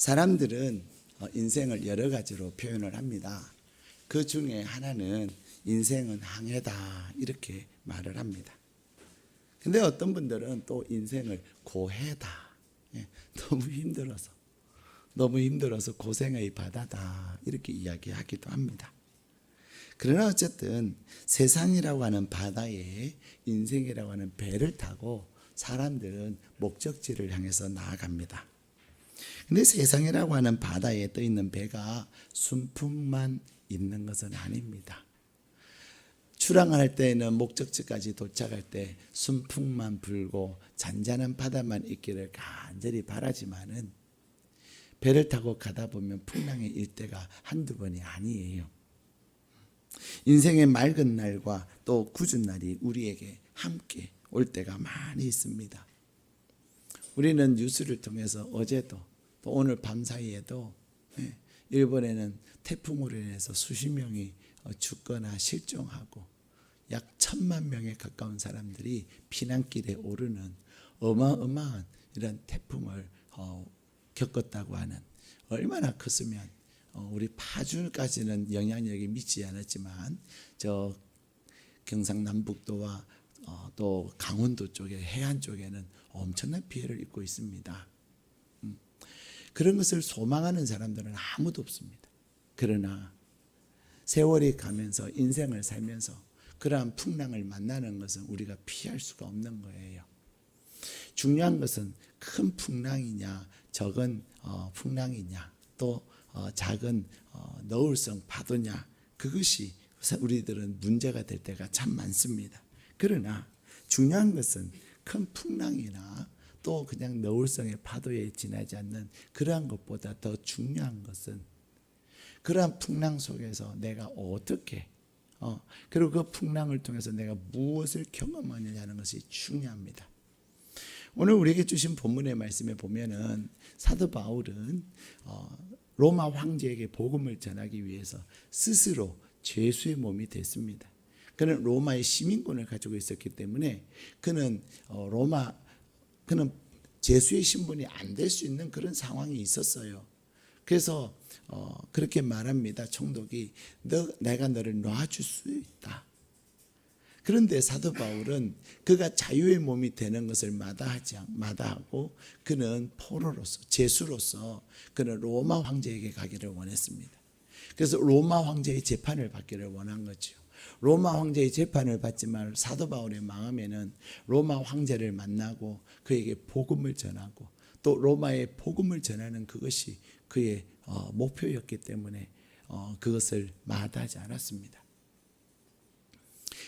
사람들은 인생을 여러 가지로 표현을 합니다. 그 중에 하나는 인생은 항해다 이렇게 말을 합니다. 근데 어떤 분들은 또 인생을 고해다, 너무 힘들어서 고생의 바다다 이렇게 이야기하기도 합니다. 그러나 어쨌든 세상이라고 하는 바다에 인생이라고 하는 배를 타고 사람들은 목적지를 향해서 나아갑니다. 근데 세상이라고 하는 바다에 떠 있는 배가 순풍만 있는 것은 아닙니다. 출항할 때에는 목적지까지 도착할 때 순풍만 불고 잔잔한 바다만 있기를 간절히 바라지만은 배를 타고 가다 보면 풍랑의 일대가 한두 번이 아니에요. 인생의 맑은 날과 또 궂은 날이 우리에게 함께 올 때가 많이 있습니다. 우리는 뉴스를 통해서 어제도 또 오늘 밤사이에도 일본에는 태풍으로 인해서 수십 명이 죽거나 실종하고 약 1,000만 명에 가까운 사람들이 피난길에 오르는 어마어마한 이런 태풍을 겪었다고 하는, 얼마나 컸으면 우리 파주까지는 영향력이 미치지 않았지만 저 경상남북도와 또 강원도 쪽에 해안 쪽에는 엄청난 피해를 입고 있습니다. 그런 것을 소망하는 사람들은 아무도 없습니다. 그러나 세월이 가면서 인생을 살면서 그러한 풍랑을 만나는 것은 우리가 피할 수가 없는 거예요. 중요한 것은 큰 풍랑이냐 적은 풍랑이냐 또 작은 너울성 파도냐, 그것이 우리들은 문제가 될 때가 참 많습니다. 그러나 중요한 것은 큰 풍랑이나 또 그냥 너울성의 파도에 지나지 않는 그러한 것보다 더 중요한 것은 그러한 풍랑 속에서 내가 어떻게 그리고 그 풍랑을 통해서 내가 무엇을 경험하느냐는 것이 중요합니다. 오늘 우리에게 주신 본문의 말씀에 보면은 사도 바울은 로마 황제에게 복음을 전하기 위해서 스스로 죄수의 몸이 됐습니다. 그는 로마의 시민권을 가지고 있었기 때문에 그는 죄수의 신분이 안 될 수 있는 그런 상황이 있었어요. 그래서 그렇게 말합니다. 총독이 내가 너를 놔줄 수 있다. 그런데 사도 바울은 그가 자유의 몸이 되는 것을 마다하고 그는 포로로서 죄수로서 그는 로마 황제에게 가기를 원했습니다. 그래서 로마 황제의 재판을 받기를 원한 거죠. 로마 황제의 재판을 받지만 사도 바울의 마음에는 로마 황제를 만나고 그에게 복음을 전하고 또 로마의 복음을 전하는 그것이 그의 목표였기 때문에 그것을 마다하지 않았습니다.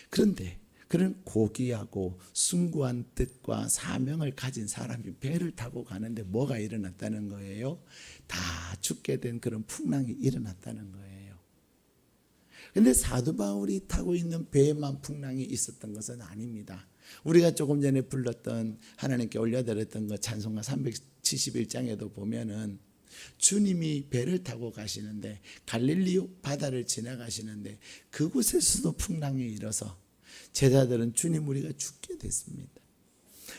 그런데 그런 고귀하고 숭고한 뜻과 사명을 가진 사람이 배를 타고 가는데 뭐가 일어났다는 거예요? 다 죽게 된 그런 풍랑이 일어났다는 거예요. 그런데 사도 바울이 타고 있는 배에만 풍랑이 있었던 것은 아닙니다. 우리가 조금 전에 불렀던 하나님께 올려드렸던 그 찬송가 371장에도 보면은 주님이 배를 타고 가시는데 갈릴리 바다를 지나가시는데 그곳에서도 풍랑이 일어서 제자들은 주님 우리가 죽게 됐습니다.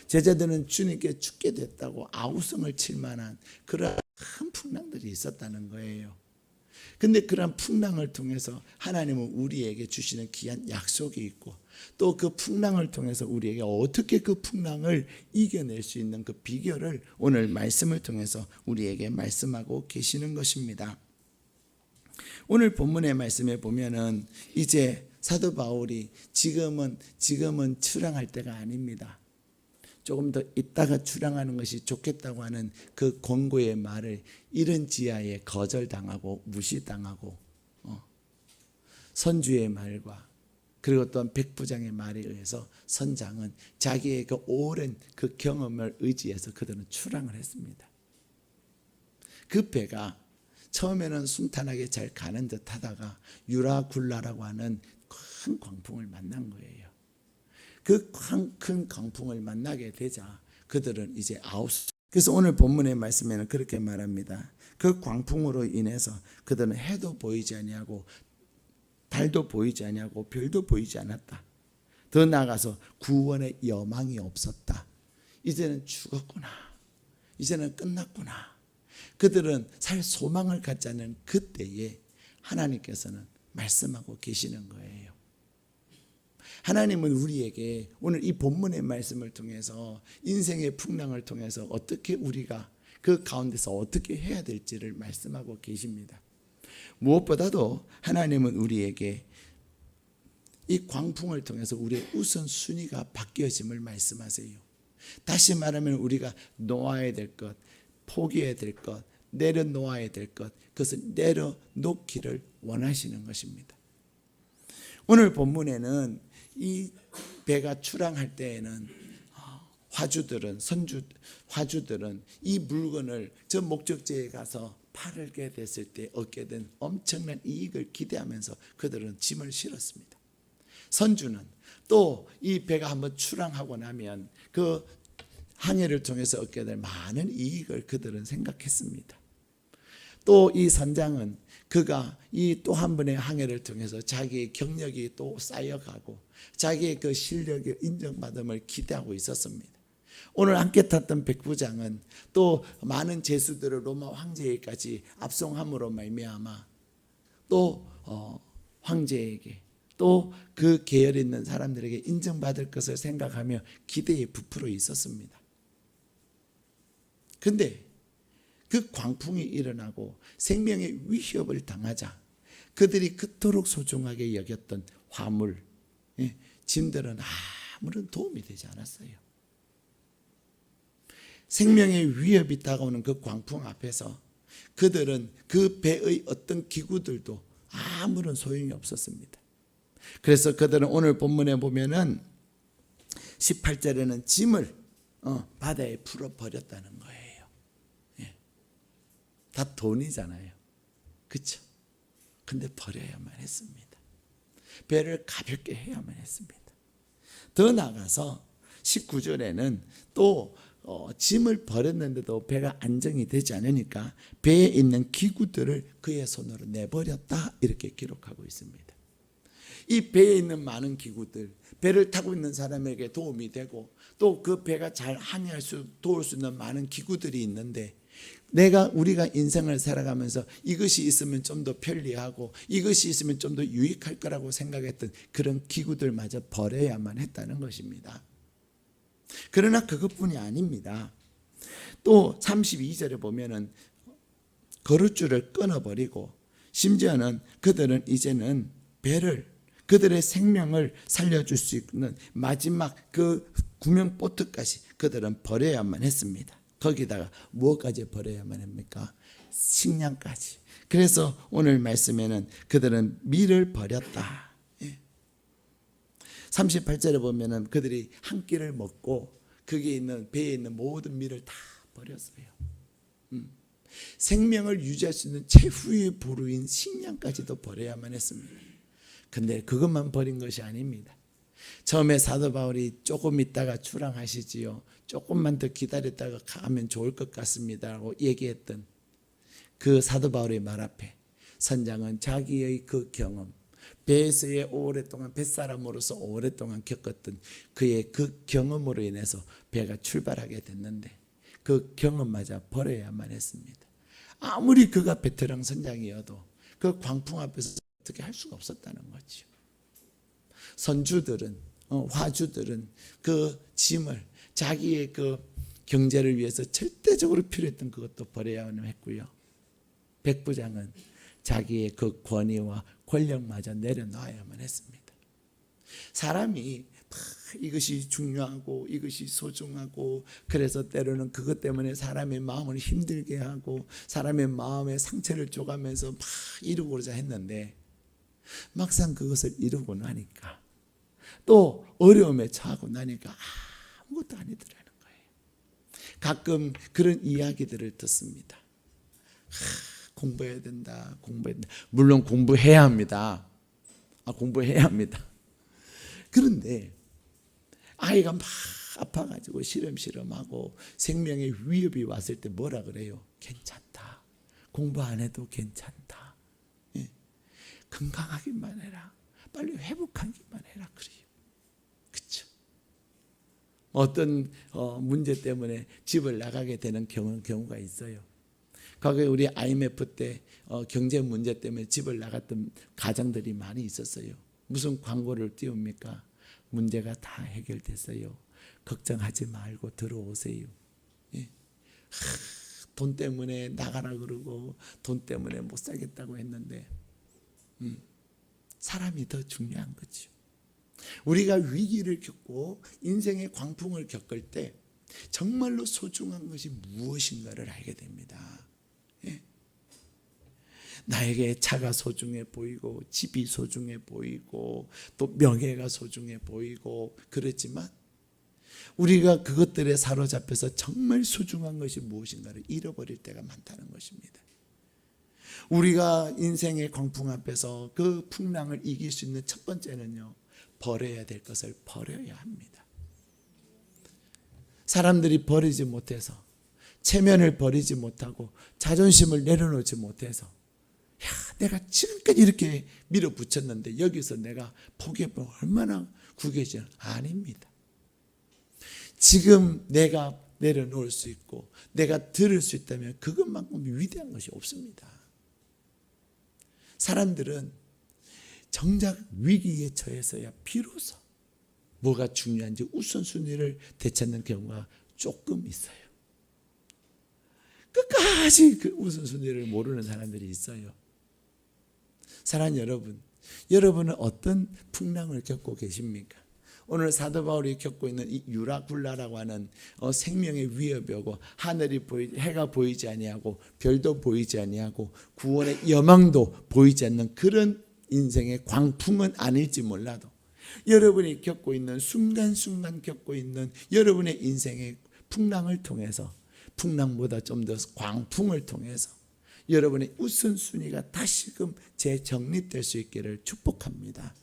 제자들은 주님께 죽게 됐다고 아우성을 칠 만한 그런 큰 풍랑들이 있었다는 거예요. 근데 그런 풍랑을 통해서 하나님은 우리에게 주시는 귀한 약속이 있고 또 그 풍랑을 통해서 우리에게 어떻게 그 풍랑을 이겨낼 수 있는 그 비결을 오늘 말씀을 통해서 우리에게 말씀하고 계시는 것입니다. 오늘 본문의 말씀에 보면은 이제 사도 바울이 지금은 출항할 때가 아닙니다. 조금 더 있다가 출항하는 것이 좋겠다고 하는 그 권고의 말을 이른 지하에 거절당하고 무시당하고 선주의 말과 그리고 또한 백부장의 말에 의해서 선장은 자기의 그 오랜 그 경험을 의지해서 그들은 출항을 했습니다. 그 배가 처음에는 순탄하게 잘 가는 듯 하다가 유라굴라라고 하는 큰 광풍을 만난 거예요. 그 큰 광풍을 만나게 되자 그들은 이제 그래서 오늘 본문의 말씀에는 그렇게 말합니다. 그 광풍으로 인해서 그들은 해도 보이지 아니하고 달도 보이지 아니하고 별도 보이지 않았다. 더 나아가서 구원의 여망이 없었다. 이제는 죽었구나. 이제는 끝났구나. 그들은 살 소망을 갖지 않는 그때에 하나님께서는 말씀하고 계시는 거예요. 하나님은 우리에게 오늘 이 본문의 말씀을 통해서 인생의 풍랑을 통해서 어떻게 우리가 그 가운데서 어떻게 해야 될지를 말씀하고 계십니다. 무엇보다도 하나님은 우리에게 이 광풍을 통해서 우리의 우선순위가 바뀌어짐을 말씀하세요. 다시 말하면 우리가 놓아야 될 것, 포기해야 될 것, 내려놓아야 될 것, 그것을 내려놓기를 원하시는 것입니다. 오늘 본문에는 이 배가 출항할 때에는 화주들은 이 물건을 저 목적지에 가서 팔게 됐을 때 얻게 된 엄청난 이익을 기대하면서 그들은 짐을 실었습니다. 선주는 또 이 배가 한번 출항하고 나면 그 항해를 통해서 얻게 될 많은 이익을 그들은 생각했습니다. 또 이 선장은 그가 이 또 한 번의 항해를 통해서 자기의 경력이 또 쌓여가고 자기의 그 실력의 인정받음을 기대하고 있었습니다. 오늘 함께 탔던 백부장은 또 많은 제수들을 로마 황제에게까지 압송함으로 말미암아 또 황제에게 또 그 계열에 있는 사람들에게 인정받을 것을 생각하며 기대에 부풀어 있었습니다. 근데 그 광풍이 일어나고 생명의 위협을 당하자 그들이 그토록 소중하게 여겼던 화물, 짐들은 아무런 도움이 되지 않았어요. 생명의 위협이 다가오는 그 광풍 앞에서 그들은 그 배의 어떤 기구들도 아무런 소용이 없었습니다. 그래서 그들은 오늘 본문에 보면은 18절에는 짐을 바다에 풀어버렸다는 거예요. 다 돈이잖아요. 그렇죠? 근데 버려야만 했습니다. 배를 가볍게 해야만 했습니다. 더 나아가서 19절에는 또 짐을 버렸는데도 배가 안정이 되지 않으니까 배에 있는 기구들을 그의 손으로 내버렸다 이렇게 기록하고 있습니다. 이 배에 있는 많은 기구들, 배를 타고 있는 사람에게 도움이 되고 또 그 배가 잘 항해할 수 도울 수 있는 많은 기구들이 있는데 우리가 인생을 살아가면서 이것이 있으면 좀 더 편리하고 이것이 있으면 좀 더 유익할 거라고 생각했던 그런 기구들마저 버려야만 했다는 것입니다. 그러나 그것뿐이 아닙니다. 또 32절에 보면은 거룻줄을 끊어버리고 심지어는 그들은 이제는 배를 그들의 생명을 살려줄 수 있는 마지막 그 구명보트까지 그들은 버려야만 했습니다. 거기다가 무엇까지 버려야만 합니까? 식량까지. 그래서 오늘 말씀에는 그들은 밀을 버렸다. 38절에 보면은 그들이 한 끼를 먹고 거기에 있는 배에 있는 모든 밀을 다 버렸어요. 생명을 유지할 수 있는 최후의 보루인 식량까지도 버려야만 했습니다. 근데 그것만 버린 것이 아닙니다. 처음에 사도 바울이 조금 있다가 출항하시지요. 조금만 더 기다렸다가 가면 좋을 것 같습니다라고 얘기했던 그 사도 바울의 말 앞에 선장은 자기의 그 경험, 배에서의 오랫동안 뱃사람으로서 오랫동안 겪었던 그의 그 경험으로 인해서 배가 출발하게 됐는데 그 경험마저 버려야만 했습니다. 아무리 그가 베테랑 선장이어도 그 광풍 앞에서 어떻게 할 수가 없었다는 거죠. 선주들은 화주들은 그 짐을 자기의 그 경제를 위해서 절대적으로 필요했던 그것도 버려야만 했고요. 백부장은 자기의 그 권위와 권력마저 내려놔야만 했습니다. 사람이 이것이 중요하고 이것이 소중하고 그래서 때로는 그것 때문에 사람의 마음을 힘들게 하고 사람의 마음에 상처를 줘가면서 막 이루고자 했는데 막상 그것을 이루고 나니까 또 어려움에 처하고 나니까 아무것도 아니더라는 거예요. 가끔 그런 이야기들을 듣습니다. 공부해야 된다. 물론 공부해야 합니다. 공부해야 합니다. 그런데 아이가 막 아파가지고 시름시름하고 생명의 위협이 왔을 때 뭐라 그래요? 괜찮다. 공부 안 해도 괜찮다. 건강하기만 해라. 빨리 회복하기만 해라. 그래요. 그렇죠? 어떤 문제 때문에 집을 나가게 되는 경우가 있어요. 과거에 우리 IMF 때 경제 문제 때문에 집을 나갔던 가정들이 많이 있었어요. 무슨 광고를 띄웁니까? 문제가 다 해결됐어요. 걱정하지 말고 들어오세요. 예. 돈 때문에 나가라 그러고 돈 때문에 못 살겠다고 했는데 사람이 더 중요한 거죠. 우리가 위기를 겪고 인생의 광풍을 겪을 때 정말로 소중한 것이 무엇인가를 알게 됩니다. 예. 나에게 차가 소중해 보이고 집이 소중해 보이고 또 명예가 소중해 보이고 그렇지만 우리가 그것들에 사로잡혀서 정말 소중한 것이 무엇인가를 잃어버릴 때가 많다는 것입니다. 우리가 인생의 광풍 앞에서 그 풍랑을 이길 수 있는 첫 번째는요, 버려야 될 것을 버려야 합니다. 사람들이 버리지 못해서, 체면을 버리지 못하고 자존심을 내려놓지 못해서 내가 지금까지 이렇게 밀어붙였는데 여기서 내가 포기해보면 얼마나 구겨지는, 아닙니다. 지금 내가 내려놓을 수 있고 내가 들을 수 있다면 그것만큼 위대한 것이 없습니다. 사람들은 정작 위기에 처해서야 비로소 뭐가 중요한지 우선순위를 되찾는 경우가 조금 있어요. 끝까지 그 우선순위를 모르는 사람들이 있어요. 사랑하는 여러분, 여러분은 어떤 풍랑을 겪고 계십니까? 오늘 사도 바울이 겪고 있는 이 유라굴라라고 하는 생명의 위협이 오고 하늘이 해가 보이지 아니하고 별도 보이지 아니하고 구원의 여망도 보이지 않는 그런 인생의 광풍은 아닐지 몰라도 여러분이 겪고 있는 순간순간 겪고 있는 여러분의 인생의 풍랑을 통해서, 풍랑보다 좀 더 광풍을 통해서 여러분의 우선순위가 다시금 재정립될 수 있기를 축복합니다.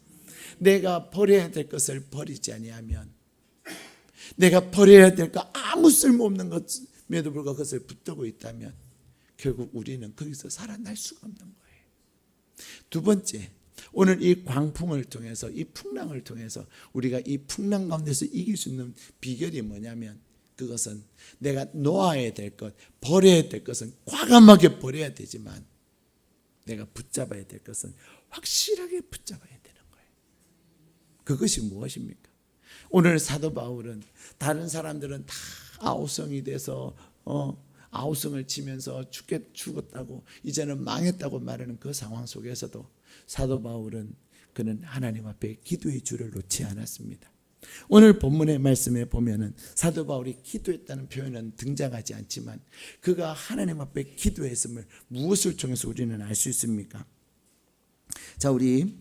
내가 버려야 될 것을 버리지 아니하면, 내가 버려야 될 거 아무 쓸모없는 것에도 불구하고 그것을 붙들고 있다면 결국 우리는 거기서 살아날 수가 없는 거예요. 두 번째, 오늘 이 광풍을 통해서, 이 풍랑을 통해서 우리가 이 풍랑 가운데서 이길 수 있는 비결이 뭐냐면, 그것은 내가 놓아야 될 것, 버려야 될 것은 과감하게 버려야 되지만 내가 붙잡아야 될 것은 확실하게 붙잡아야 되는 거예요. 그것이 무엇입니까? 오늘 사도 바울은 다른 사람들은 다 아우성이 돼서 아우성을 치면서 죽었다고, 이제는 망했다고 말하는 그 상황 속에서도 사도 바울은 그는 하나님 앞에 기도의 줄을 놓지 않았습니다. 오늘 본문의 말씀에 보면은 사도 바울이 기도했다는 표현은 등장하지 않지만 그가 하나님 앞에 기도했음을 무엇을 통해서 우리는 알 수 있습니까? 자, 우리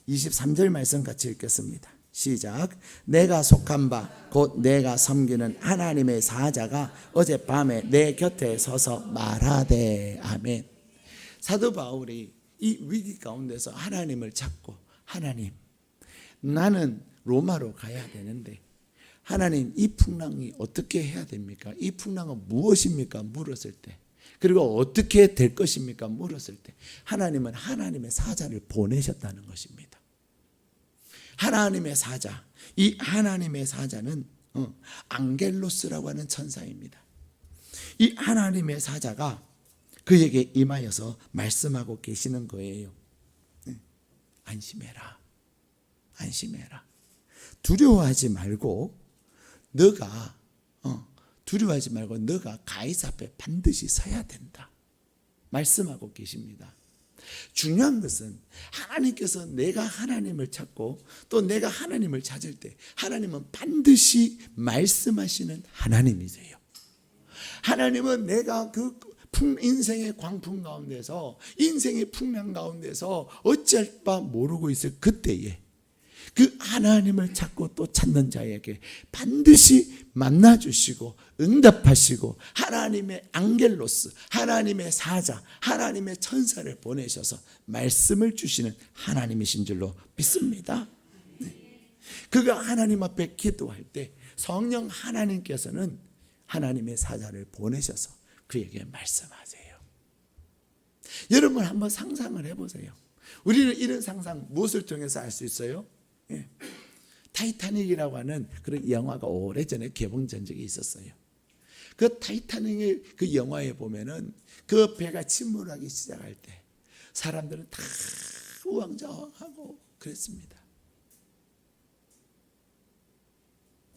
23절 말씀 같이 읽겠습니다. 시작. 내가 속한 바 곧 내가 섬기는 하나님의 사자가 어젯밤에 내 곁에 서서 말하되. 아멘. 사도 바울이 이 위기 가운데서 하나님을 찾고, 하나님, 나는 로마로 가야 되는데 하나님, 이 풍랑이 어떻게 해야 됩니까? 이 풍랑은 무엇입니까? 물었을 때, 그리고 어떻게 될 것입니까? 물었을 때 하나님은 하나님의 사자를 보내셨다는 것입니다. 하나님의 사자, 이 하나님의 사자는 앙겔로스라고 하는 천사입니다. 이 하나님의 사자가 그에게 임하여서 말씀하고 계시는 거예요. 안심해라, 안심해라. 두려워하지 말고 너가 가이사 앞에 반드시 서야 된다 말씀하고 계십니다. 중요한 것은 하나님께서 내가 하나님을 찾고 또 내가 하나님을 찾을 때 하나님은 반드시 말씀하시는 하나님이세요. 하나님은 내가 그 인생의 광풍 가운데서, 인생의 풍랑 가운데서 어찌할 바 모르고 있을 그때에 그 하나님을 찾고 또 찾는 자에게 반드시 만나주시고 응답하시고 하나님의 앙겔로스, 하나님의 사자, 하나님의 천사를 보내셔서 말씀을 주시는 하나님이신 줄로 믿습니다. 그가 하나님 앞에 기도할 때 성령 하나님께서는 하나님의 사자를 보내셔서 그에게 말씀하세요. 여러분 한번 상상을 해보세요. 우리는 이런 상상 무엇을 통해서 알 수 있어요? 타이타닉이라고 하는 그런 영화가 오래전에 개봉된 적이 있었어요. 그 타이타닉의 그 영화에 보면은 그 배가 침몰하기 시작할 때 사람들은 다 우왕좌왕하고 그랬습니다.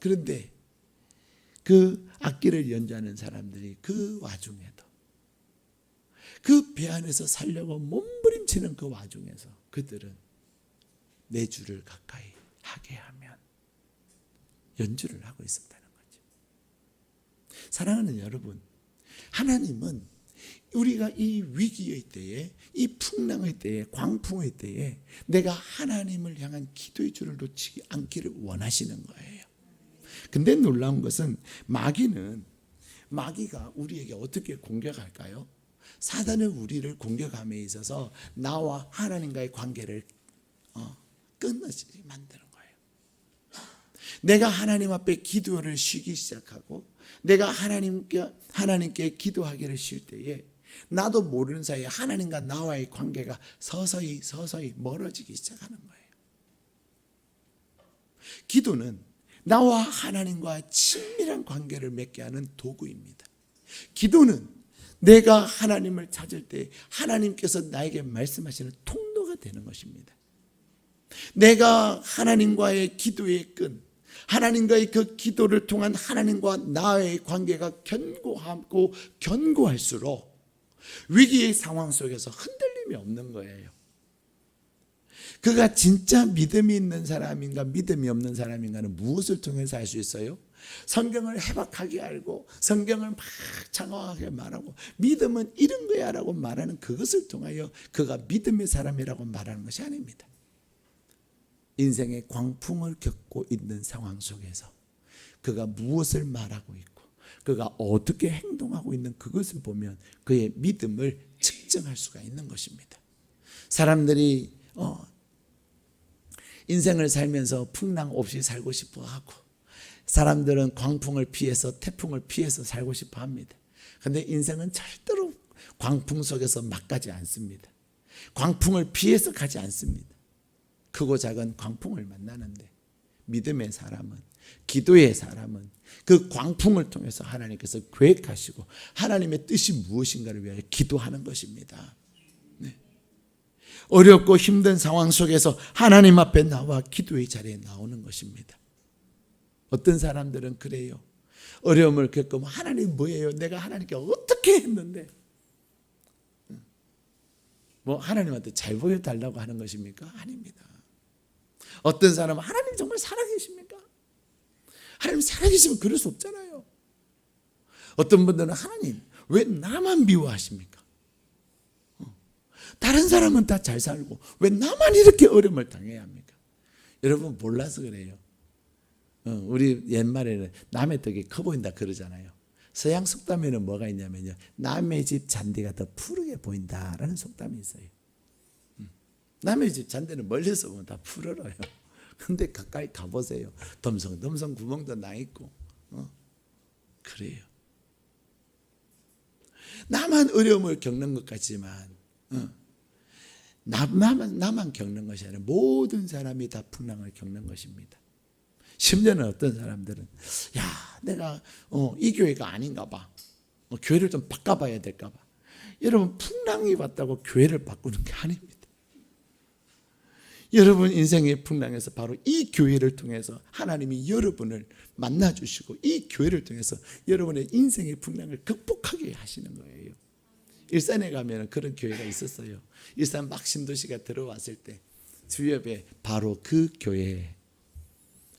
그런데 그 악기를 연주하는 사람들이 그 와중에도 그 배 안에서 살려고 몸부림치는 그 와중에서 그들은 내 주를 가까이 하게 하면 연주를 하고 있었다는 거죠. 사랑하는 여러분, 하나님은 우리가 이 위기의 때에, 이 풍랑의 때에, 광풍의 때에 내가 하나님을 향한 기도의 줄을 놓치지 않기를 원하시는 거예요. 근데 놀라운 것은 마귀가 우리에게 어떻게 공격할까요? 사단은 우리를 공격함에 있어서 나와 하나님과의 관계를 끊어지게 만드는 거예요. 내가 하나님 앞에 기도를 쉬기 시작하고 내가 하나님께 기도하기를 쉴 때에 나도 모르는 사이에 하나님과 나와의 관계가 서서히 멀어지기 시작하는 거예요. 기도는 나와 하나님과 친밀한 관계를 맺게 하는 도구입니다. 기도는 내가 하나님을 찾을 때 하나님께서 나에게 말씀하시는 통로가 되는 것입니다. 내가 하나님과의 기도의 끈, 하나님과의 그 기도를 통한 하나님과 나의 관계가 견고하고 견고할수록 위기의 상황 속에서 흔들림이 없는 거예요. 그가 진짜 믿음이 있는 사람인가 믿음이 없는 사람인가는 무엇을 통해서 알 수 있어요? 성경을 해박하게 알고 성경을 막 장황하게 말하고 믿음은 이런 거야 라고 말하는 그것을 통하여 그가 믿음의 사람이라고 말하는 것이 아닙니다. 인생의 광풍을 겪고 있는 상황 속에서 그가 무엇을 말하고 있고 그가 어떻게 행동하고 있는 그것을 보면 그의 믿음을 측정할 수가 있는 것입니다. 사람들이 인생을 살면서 풍랑 없이 살고 싶어 하고 사람들은 광풍을 피해서 태풍을 피해서 살고 싶어 합니다. 그런데 인생은 절대로 광풍 속에서 막 가지 않습니다. 광풍을 피해서 가지 않습니다. 크고 작은 광풍을 만나는데 믿음의 사람은, 기도의 사람은 그 광풍을 통해서 하나님께서 계획하시고 하나님의 뜻이 무엇인가를 위하여 기도하는 것입니다. 네. 어렵고 힘든 상황 속에서 하나님 앞에 나와 기도의 자리에 나오는 것입니다. 어떤 사람들은 그래요. 어려움을 겪으면 하나님 뭐예요? 내가 하나님께 어떻게 했는데? 뭐 하나님한테 잘 보여달라고 하는 것입니까? 아닙니다. 어떤 사람은 하나님 정말 살아계십니까? 하나님 살아계시면 그럴 수 없잖아요. 어떤 분들은 하나님 왜 나만 미워하십니까? 다른 사람은 다 잘 살고 왜 나만 이렇게 어려움을 당해야 합니까? 여러분 몰라서 그래요. 우리 옛말에는 남의 떡이 커 보인다 그러잖아요. 서양 속담에는 뭐가 있냐면요, 남의 집 잔디가 더 푸르게 보인다라는 속담이 있어요. 남의 집 잔디는 멀리서 보면 다 푸르러요. 근데 가까이 가보세요. 덤성덤성 구멍도 나 있고 그래요. 나만 어려움을 겪는 것 같지만 나만 겪는 것이 아니라 모든 사람이 다 풍랑을 겪는 것입니다. 심지어는 어떤 사람들은 내가 이 교회가 아닌가 봐, 교회를 좀 바꿔봐야 될까 봐. 여러분, 풍랑이 왔다고 교회를 바꾸는 게 아닙니다. 여러분 인생의 풍랑에서 바로 이 교회를 통해서 하나님이 여러분을 만나주시고 이 교회를 통해서 여러분의 인생의 풍랑을 극복하게 하시는 거예요. 일산에 가면 그런 교회가 있었어요. 일산 막 신도시가 들어왔을 때 주옆에 바로 그 교회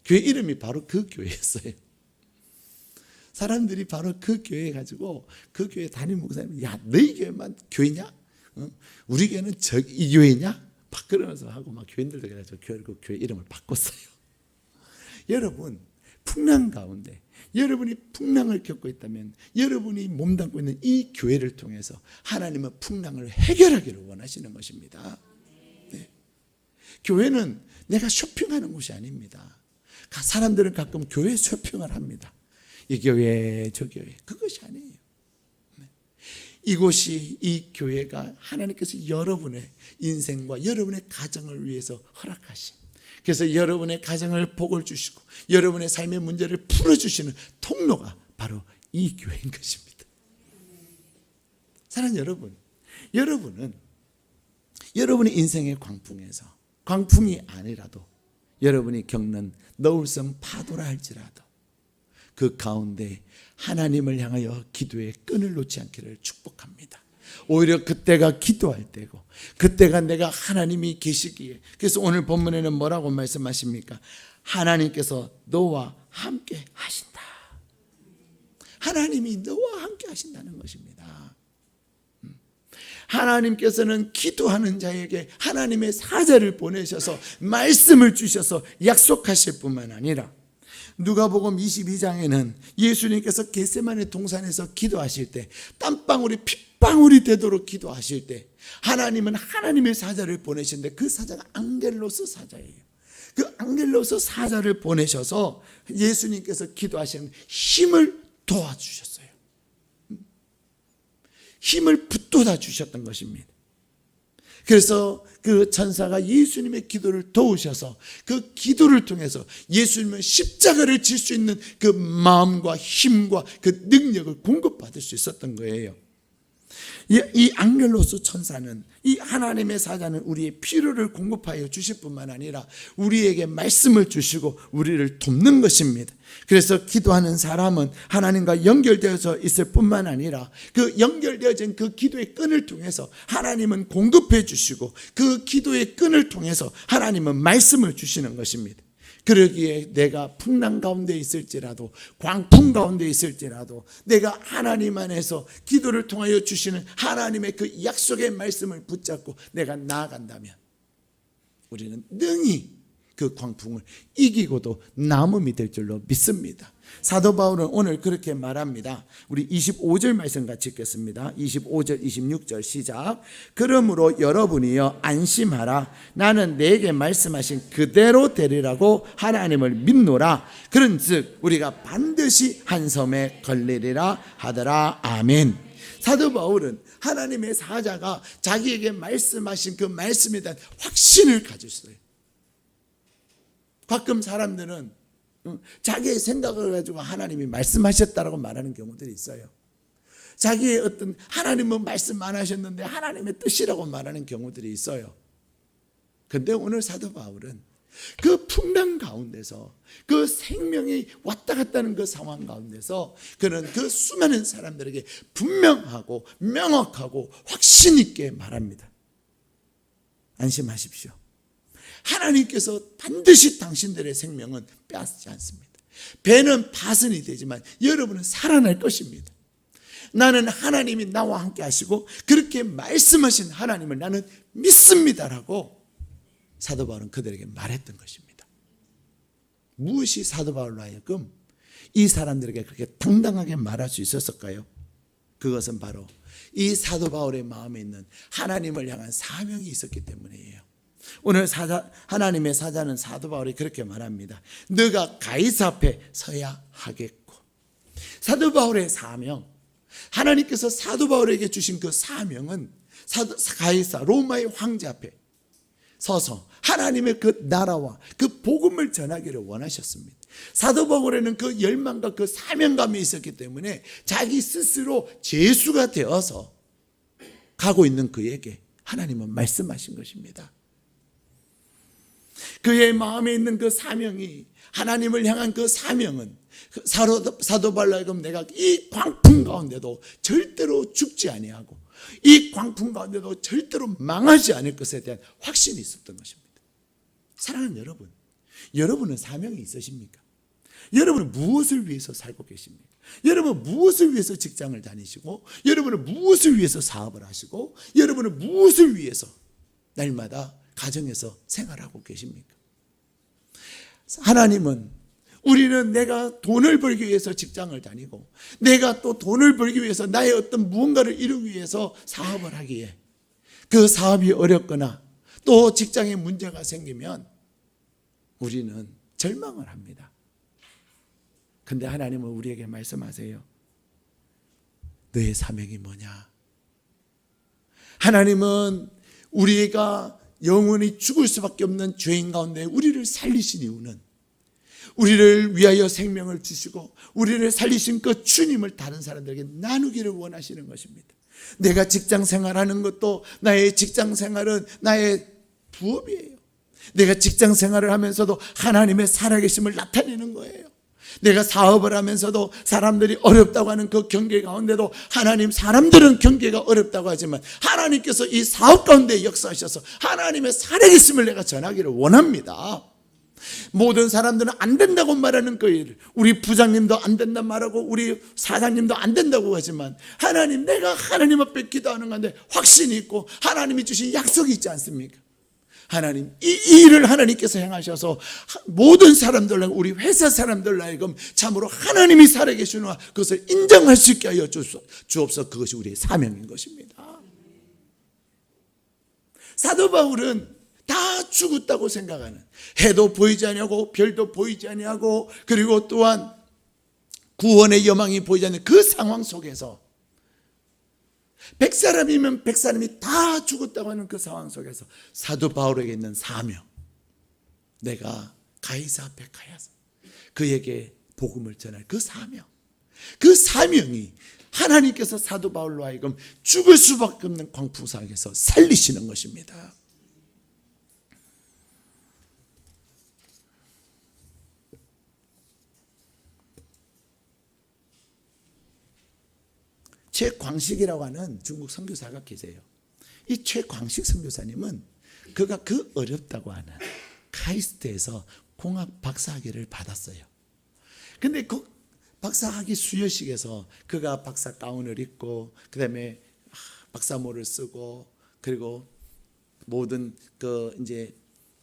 이름이 바로 그 교회였어요. 사람들이 바로 그 교회 가지고 그 교회 담임 목사님이 너희 교회만 교회냐? 우리 교회는 이 교회냐? 막 그러면서 하고 막 교인들도 그래서 결국 교회 이름을 바꿨어요. 여러분 풍랑 가운데 여러분이 풍랑을 겪고 있다면 여러분이 몸담고 있는 이 교회를 통해서 하나님은 풍랑을 해결하기를 원하시는 것입니다. 네. 교회는 내가 쇼핑하는 곳이 아닙니다. 사람들은 가끔 교회 쇼핑을 합니다. 이 교회 저 교회 그것이 아니에요. 이곳이, 이 교회가 하나님께서 여러분의 인생과 여러분의 가정을 위해서 허락하신, 그래서 여러분의 가정을 복을 주시고 여러분의 삶의 문제를 풀어주시는 통로가 바로 이 교회인 것입니다. 사랑하는 여러분, 여러분은 여러분의 인생의 광풍에서, 광풍이 아니라도 여러분이 겪는 너울성 파도라 할지라도 그 가운데 하나님을 향하여 기도의 끈을 놓지 않기를 축복합니다. 오히려 그때가 기도할 때고, 그때가 내가 하나님이 계시기에, 그래서 오늘 본문에는 뭐라고 말씀하십니까? 하나님께서 너와 함께 하신다. 하나님이 너와 함께 하신다는 것입니다. 하나님께서는 기도하는 자에게 하나님의 사자를 보내셔서 말씀을 주셔서 약속하실 뿐만 아니라, 누가복음 22장에는 예수님께서 겟세마네 동산에서 기도하실 때, 땀방울이 핏방울이 되도록 기도하실 때 하나님은 하나님의 사자를 보내시는데, 그 사자가 앙겔로스 사자예요. 그 앙겔로스 사자를 보내셔서 예수님께서 기도하시는 힘을 도와주셨어요. 힘을 붙돋아 주셨던 것입니다. 그래서 그 천사가 예수님의 기도를 도우셔서 그 기도를 통해서 예수님은 십자가를 질 수 있는 그 마음과 힘과 그 능력을 공급받을 수 있었던 거예요. 이 앙겔로스 천사는, 이 하나님의 사자는 우리의 필요를 공급하여 주실 뿐만 아니라 우리에게 말씀을 주시고 우리를 돕는 것입니다. 그래서 기도하는 사람은 하나님과 연결되어져 있을 뿐만 아니라 그 연결되어진 그 기도의 끈을 통해서 하나님은 공급해 주시고, 그 기도의 끈을 통해서 하나님은 말씀을 주시는 것입니다. 그러기에 내가 풍랑 가운데 있을지라도, 광풍 가운데 있을지라도, 내가 하나님 안에서 기도를 통하여 주시는 하나님의 그 약속의 말씀을 붙잡고 내가 나아간다면 우리는 능히 그 광풍을 이기고도 남음이 될 줄로 믿습니다. 사도 바울은 오늘 그렇게 말합니다. 우리 25절 말씀 같이 읽겠습니다. 25절 26절 시작. 그러므로 여러분이여 안심하라. 나는 내게 말씀하신 그대로 되리라고 하나님을 믿노라. 그런즉 우리가 반드시 한 섬에 걸리리라 하더라. 아멘. 사도 바울은 하나님의 사자가 자기에게 말씀하신 그 말씀에 대한 확신을 가졌어요. 가끔 사람들은 자기의 생각을 가지고 하나님이 말씀하셨다라고 말하는 경우들이 있어요. 자기의 어떤 하나님은 말씀 안 하셨는데 하나님의 뜻이라고 말하는 경우들이 있어요. 그런데 오늘 사도 바울은 그 풍랑 가운데서, 그 생명이 왔다 갔다 하는 그 상황 가운데서 그는 그 수많은 사람들에게 분명하고 명확하고 확신 있게 말합니다. 안심하십시오. 하나님께서 반드시 당신들의 생명은 빼앗지 않습니다. 배는 파손이 되지만 여러분은 살아날 것입니다. 나는 하나님이 나와 함께 하시고 그렇게 말씀하신 하나님을 나는 믿습니다라고 사도 바울은 그들에게 말했던 것입니다. 무엇이 사도 바울로 하여금 이 사람들에게 그렇게 당당하게 말할 수 있었을까요? 그것은 바로 이 사도 바울의 마음에 있는 하나님을 향한 사명이 있었기 때문이에요. 오늘 하나님의 사자는 사도 바울이 그렇게 말합니다. 너가 가이사 앞에 서야 하겠고. 사도 바울의 사명, 하나님께서 사도 바울에게 주신 그 사명은 가이사 로마의 황제 앞에 서서 하나님의 그 나라와 그 복음을 전하기를 원하셨습니다. 사도 바울에는 그 열망과 그 사명감이 있었기 때문에 자기 스스로 제수가 되어서 가고 있는 그에게 하나님은 말씀하신 것입니다. 그의 마음에 있는 그 사명이, 하나님을 향한 그 사명은 사도 바울로 하여금 내가 이 광풍 가운데도 절대로 죽지 아니하고 이 광풍 가운데도 절대로 망하지 않을 것에 대한 확신이 있었던 것입니다. 사랑하는 여러분, 여러분은 사명이 있으십니까? 여러분은 무엇을 위해서 살고 계십니까? 여러분은 무엇을 위해서 직장을 다니시고, 여러분은 무엇을 위해서 사업을 하시고, 여러분은 무엇을 위해서 날마다 가정에서 생활하고 계십니까? 하나님은 우리는 내가 돈을 벌기 위해서 직장을 다니고, 내가 또 돈을 벌기 위해서 나의 어떤 무언가를 이루기 위해서 사업을 하기에 그 사업이 어렵거나 또 직장에 문제가 생기면 우리는 절망을 합니다. 근데 하나님은 우리에게 말씀하세요. 너의 사명이 뭐냐? 하나님은 우리가 영원히 죽을 수밖에 없는 죄인 가운데 우리를 살리신 이유는 우리를 위하여 생명을 주시고 우리를 살리신 그 주님을 다른 사람들에게 나누기를 원하시는 것입니다. 내가 직장 생활하는 것도 나의 직장 생활은 나의 부업이에요. 내가 직장 생활을 하면서도 하나님의 살아계심을 나타내는 거예요. 내가 사업을 하면서도 사람들이 어렵다고 하는 그 경계 가운데도 하나님, 사람들은 경계가 어렵다고 하지만 하나님께서 이 사업 가운데 역사하셔서 하나님의 살아계심을 내가 전하기를 원합니다. 모든 사람들은 안 된다고 말하는 그 일, 우리 부장님도 안 된다 말하고 우리 사장님도 안 된다고 하지만 하나님, 내가 하나님 앞에 기도하는 건데 확신이 있고 하나님이 주신 약속이 있지 않습니까? 하나님, 이 일을 하나님께서 행하셔서 모든 사람들로, 우리 회사 사람들로 하여금 참으로 하나님이 살아계시노라 그것을 인정할 수 있게 하여 주옵소서. 그것이 우리의 사명인 것입니다. 사도 바울은 다 죽었다고 생각하는, 해도 보이지 아니하고 별도 보이지 아니하고 그리고 또한 구원의 여망이 보이지 않는 그 상황 속에서 100사람이면 100사람이 다 죽었다고 하는 그 상황 속에서 사도 바울에게 있는 사명, 내가 가이사 앞에 가야서 그에게 복음을 전할 그 사명, 그 사명이 하나님께서 사도 바울로 하여금 죽을 수밖에 없는 광풍상에서 살리시는 것입니다. 최광식이라고 하는 중국 선교사가 계세요. 이 최광식 선교사님은 그가 그 어렵다고 하는 카이스트에서 공학 박사학위를 받았어요. 근데 그 박사학위 수여식에서 그가 박사 가운을 입고 그다음에 박사모를 쓰고 그리고 모든 그 이제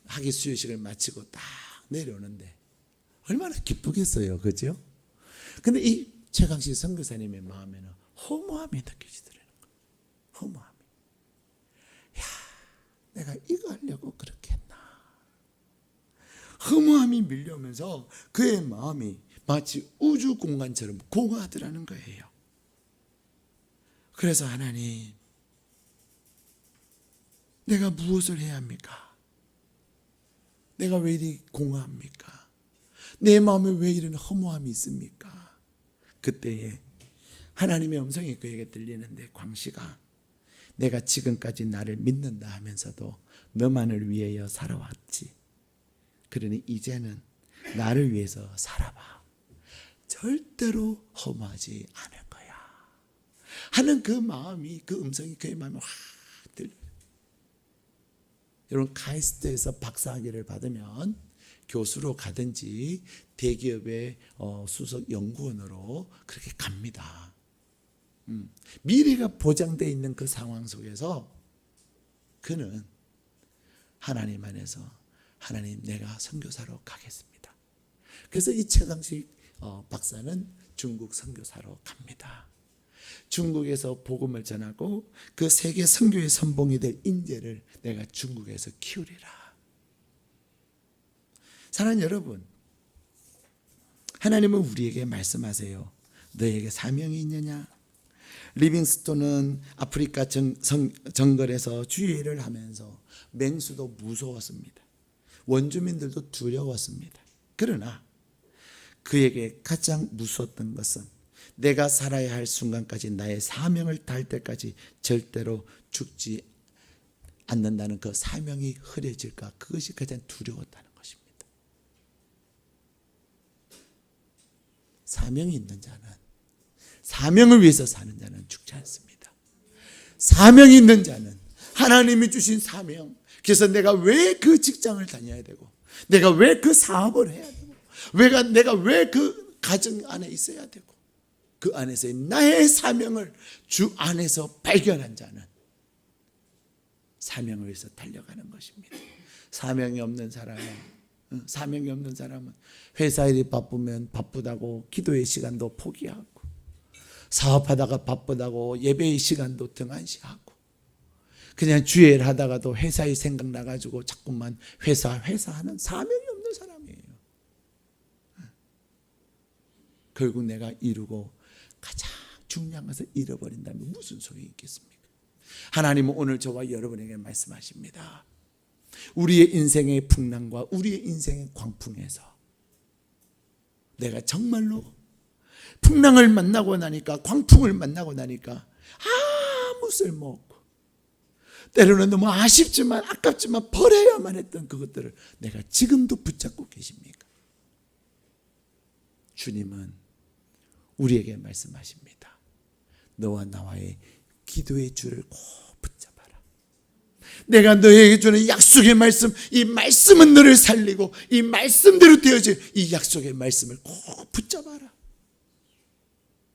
학위 수여식을 마치고 딱 내려오는데 얼마나 기쁘겠어요, 그죠? 근데 이 최광식 선교사님의 마음에는 허무함이 느껴지더라는 거예요. 허무함이. 야, 내가 이거 하려고 그렇게 했나. 허무함이 밀려오면서 그의 마음이 마치 우주 공간처럼 공허하더라는 거예요. 그래서 하나님, 내가 무엇을 해야 합니까? 내가 왜 이리 공허합니까? 내 마음에 왜 이런 허무함이 있습니까? 그때에 하나님의 음성이 그에게 들리는데, 광식아, 내가 지금까지 나를 믿는다 하면서도 너만을 위하여 살아왔지. 그러니 이제는 나를 위해서 살아봐. 절대로 허무하지 않을 거야 하는 그 마음이, 그 음성이 그의 마음에 확 들려요. 여러분, 카이스트에서 박사학위를 받으면 교수로 가든지 대기업의 수석 연구원으로 그렇게 갑니다. 미래가 보장되어 있는 그 상황 속에서 그는 하나님 안에서, 하나님, 내가 선교사로 가겠습니다. 그래서 이 최광식 박사는 중국 선교사로 갑니다. 중국에서 복음을 전하고 그 세계 선교의 선봉이 될 인재를 내가 중국에서 키우리라. 사랑하는 여러분, 하나님은 우리에게 말씀하세요. 너에게 사명이 있느냐? 리빙스톤은 아프리카 정글에서 주의를 하면서 맹수도 무서웠습니다. 원주민들도 두려웠습니다. 그러나 그에게 가장 무서웠던 것은 내가 살아야 할 순간까지 나의 사명을 다할 때까지 절대로 죽지 않는다는 그 사명이 흐려질까, 그것이 가장 두려웠다는 것입니다. 사명이 있는 자는, 사명을 위해서 사는 자는 죽지 않습니다. 사명이 있는 자는 하나님이 주신 사명, 그래서 내가 왜 그 직장을 다녀야 되고, 내가 왜 그 사업을 해야 되고, 내가 왜 그 가정 안에 있어야 되고, 그 안에서의 나의 사명을 주 안에서 발견한 자는 사명을 위해서 달려가는 것입니다. 사명이 없는 사람은 회사 일이 바쁘면 바쁘다고 기도의 시간도 포기하고, 사업하다가 바쁘다고 예배의 시간도 등한시하고, 그냥 주일 하다가도 회사의 생각나가지고 자꾸만 회사하는 사명이 없는 사람이에요. 결국 내가 이루고 가장 중요한 것을 잃어버린다면 무슨 소용이 있겠습니까? 하나님은 오늘 저와 여러분에게 말씀하십니다. 우리의 인생의 풍랑과 우리의 인생의 광풍에서 내가 정말로 풍랑을 만나고 나니까, 광풍을 만나고 나니까 아무 쓸모없고 때로는 너무 아쉽지만 아깝지만 버려야만 했던 그것들을 내가 지금도 붙잡고 계십니까? 주님은 우리에게 말씀하십니다. 너와 나와의 기도의 줄을 꼭 붙잡아라. 내가 너에게 주는 약속의 말씀, 이 말씀은 너를 살리고 이 말씀대로 되어질 이 약속의 말씀을 꼭 붙잡아라.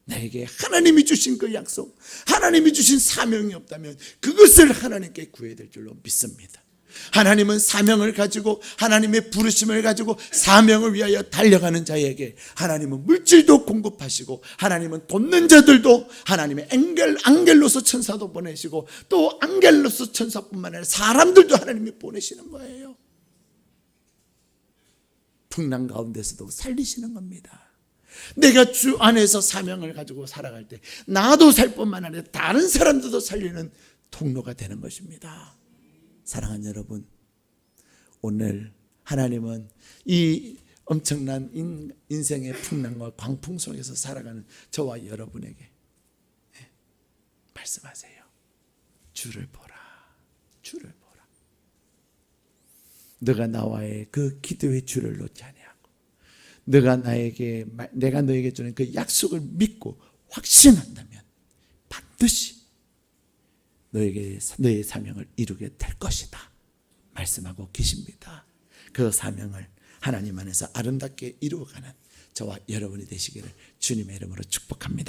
나에게 하나님이 주신 그 약속, 하나님이 주신 사명이 없다면 그것을 하나님께 구해야 될 줄로 믿습니다. 하나님은 사명을 가지고, 하나님의 부르심을 가지고 사명을 위하여 달려가는 자에게 하나님은 물질도 공급하시고, 하나님은 돕는 자들도 하나님의 앙겔로스 천사도 보내시고, 또 앙겔로스 천사뿐만 아니라 사람들도 하나님이 보내시는 거예요. 풍랑 가운데서도 살리시는 겁니다. 내가 주 안에서 사명을 가지고 살아갈 때 나도 살 뿐만 아니라 다른 사람들도 살리는 통로가 되는 것입니다. 사랑하는 여러분, 오늘 하나님은 이 엄청난 인생의 풍랑과 광풍 속에서 살아가는 저와 여러분에게 말씀하세요. 주를 보라. 주를 보라. 너가 나와의 그 기도의 줄을 놓지 아니하고, 내가 너에게 주는 그 약속을 믿고 확신한다면 반드시 너의 사명을 이루게 될 것이다 말씀하고 계십니다. 그 사명을 하나님 안에서 아름답게 이루어가는 저와 여러분이 되시기를 주님의 이름으로 축복합니다.